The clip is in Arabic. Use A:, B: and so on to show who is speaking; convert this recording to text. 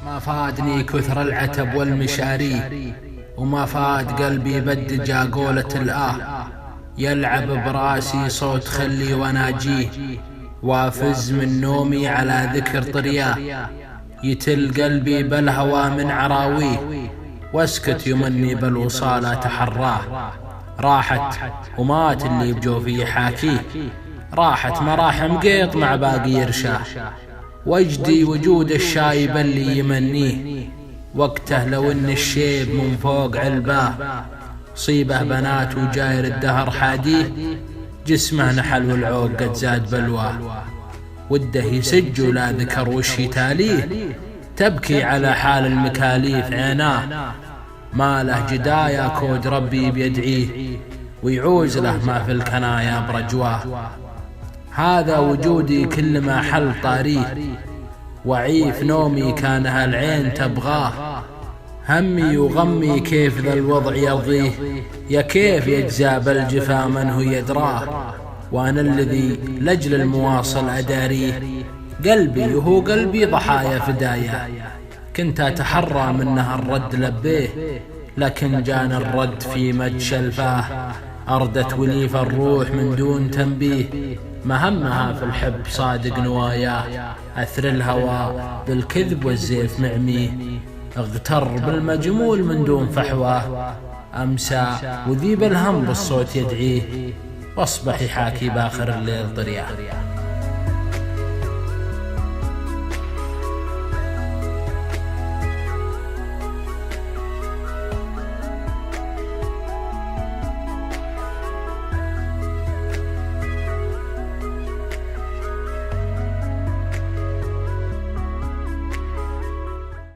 A: ما فادني كثر العتب والمشاري، وما فاد قلبي بدجا قولة الآه. يلعب براسي صوت خلي وناجيه، وافز من نومي على ذكر طرياه. يتل قلبي بالهوى من عراويه، واسكت يمني بالوصال اتحراه. راحت ومات اللي بجوفي حاكيه، راحت مراحم قيط مع باقي يرشاه. وجدي وجود الشايب اللي يمنيه، وقته لو ان الشيب من فوق علباه. صيبه بنات وجاير الدهر حاديه، جسمه نحل والعوق قد زاد بلواه. وده يسج ولا ذكر وش يتاليه، تبكي على حال المكاليف عيناه. ما له جدايا كود ربي بيدعيه، ويعوز له ما في الكنايا برجواه. هذا وجودي كل ما حل طاريه، وعيف نومي كانها العين تبغاه. همي وغمي كيف ذا الوضع يرضيه، يا كيف يجزى بالجفا من هو يدراه. وانا الذي لجل المواصل اداريه، قلبي وهو قلبي ضحايا فدايا. كنت اتحرى منها الرد لبيه، لكن جانا الرد في مد شلفاه. أردت وليف الروح من دون تنبيه، مهمها في الحب صادق نواياه. أثر الهوى بالكذب والزيف معميه، اغتر بالمجمول من دون فحواه. أمسى وذيب الهم بالصوت يدعيه، واصبح يحاكي باخر الليل ضرياه.